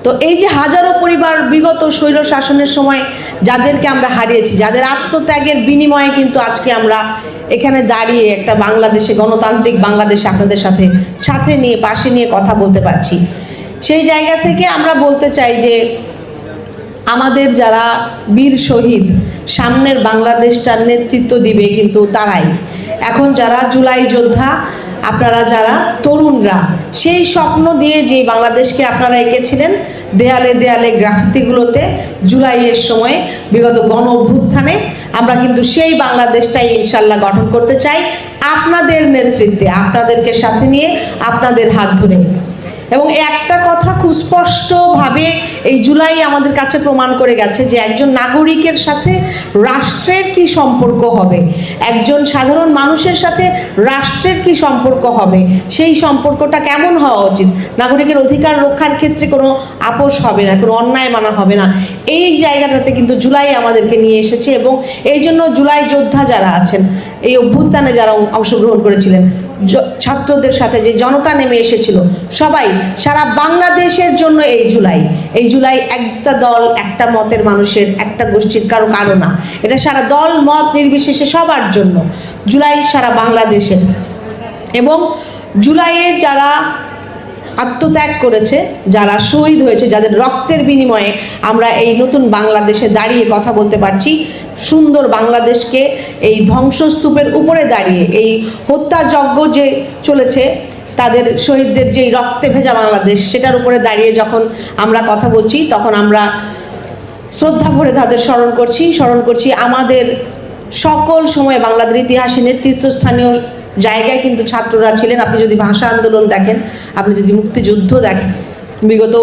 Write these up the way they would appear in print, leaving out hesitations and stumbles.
তো এই যে হাজারো পরিবার বিগত স্বৈর শাসনের সময় যাদেরকে আমরা হারিয়েছি, যাদের আত্মত্যাগের বিনিময়ে কিন্তু আজকে আমরা এখানে দাঁড়িয়ে একটা বাংলাদেশে, গণতান্ত্রিক বাংলাদেশে আপনাদের সাথে নিয়ে পাশে নিয়ে কথা বলতে পারছি, সেই জায়গা থেকে আমরা বলতে চাই যে আমাদের যারা বীর শহীদ সামনের বাংলাদেশটার নেতৃত্ব দিবে কিন্তু তারাই। এখন যারা জুলাই যোদ্ধা, আপনারা যারা তরুণরা, সেই স্বপ্ন দিয়ে যে বাংলাদেশকে আপনারা এঁকেছিলেন দেয়ালে দেয়ালে গ্রাফিতিগুলোতে জুলাইয়ের সময়ে বিগত গণ অভ্যুত্থানে, আমরা কিন্তু সেই বাংলাদেশটাই ইনশাল্লাহ গঠন করতে চাই আপনাদের নেতৃত্বে, আপনাদেরকে সাথে নিয়ে, আপনাদের হাত ধরে। এবং একটা কথা খুব স্পষ্টভাবে এই জুলাই আমাদের কাছে প্রমাণ করে গেছে যে একজন নাগরিকের সাথে রাষ্ট্রের কি সম্পর্ক হবে, একজন সাধারণ মানুষের সাথে রাষ্ট্রের কি সম্পর্ক হবে, সেই সম্পর্কটা কেমন হওয়া উচিত। নাগরিকের অধিকার রক্ষার ক্ষেত্রে কোনো আপোষ হবে না, কোনো অন্যায় মানা হবে না। এই জায়গাটাতে কিন্তু জুলাই আমাদেরকে নিয়ে এসেছে। এবং এই জন্য জুলাই যোদ্ধা যারা আছেন, এই অভ্যুত্থানে যারা অংশগ্রহণ করেছিলেন, ছাত্রদের সাথে যে জনতা নেমে এসেছিল, সবাই সারা বাংলাদেশের জন্য এই জুলাই একটা দল, একটা মতের মানুষের, একটা গোষ্ঠীর কারো না, এটা সারা দল মত নির্বিশেষে সবার জন্য জুলাই, সারা বাংলাদেশের। এবং জুলাইয়ে যারা আত্মত্যাগ করেছে, যারা শহীদ হয়েছে, যাদের রক্তের বিনিময়ে আমরা এই নতুন বাংলাদেশে দাঁড়িয়ে কথা বলতে পারছি, সুন্দর বাংলাদেশকে এই ধ্বংসস্তূপের উপরে দাঁড়িয়ে, এই হত্যাযজ্ঞ যে চলেছে, তাদের শহীদদের যেই রক্তে ভেজা বাংলাদেশ, সেটার উপরে দাঁড়িয়ে যখন আমরা কথা বলছি, তখন আমরা শ্রদ্ধা ভরে তাদের স্মরণ করছি। আমাদের সকল সময়ে বাংলাদেশ ইতিহাসে নেতৃত্বস্থানীয় জায়গায় কিন্তু ছাত্ররা ছিলেন। আপনি যদি ভাষা আন্দোলন দেখেন, আপনি যদি মুক্তিযুদ্ধ দেখেন, বিগত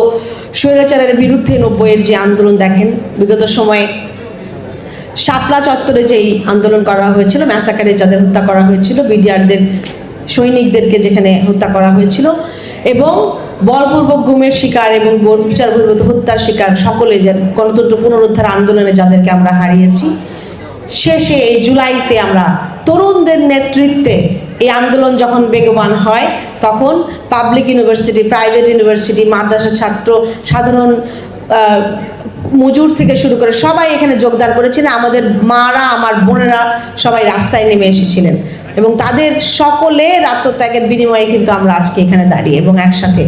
স্বৈরাচারের বিরুদ্ধে 90-এর যে আন্দোলন দেখেন, বিগত সময়ে শাপলা চত্বরে যেই আন্দোলন করা হয়েছিল, ম্যাসাকারে যাদের হত্যা করা হয়েছিল, বিডিআরদের সৈনিকদেরকে যেখানে হত্যা করা হয়েছিল, এবং বলপূর্বক গুমের শিকার এবং বিচার বহির্ভূত হত্যার শিকার সকলে, গণতন্ত্র পুনরুদ্ধার আন্দোলনে যাদেরকে আমরা হারিয়েছি, শেষে এই জুলাইতে আমরা তরুণদের নেতৃত্বে এই আন্দোলন যখন বেগবান হয়, তখন পাবলিক ইউনিভার্সিটি, প্রাইভেট ইউনিভার্সিটি, মাদ্রাসা ছাত্র, সাধারণ মজুর থেকে শুরু করে সবাই এখানে যোগদান করেছিলেন। আমাদের মারা, আমার বোনেরা সবাই রাস্তায় নেমে এসেছিলেন এবং তাদের সকলের আত্মত্যাগের বিনিময়ে কিন্তু আমরা আজকে এখানে দাঁড়িয়ে এবং একসাথে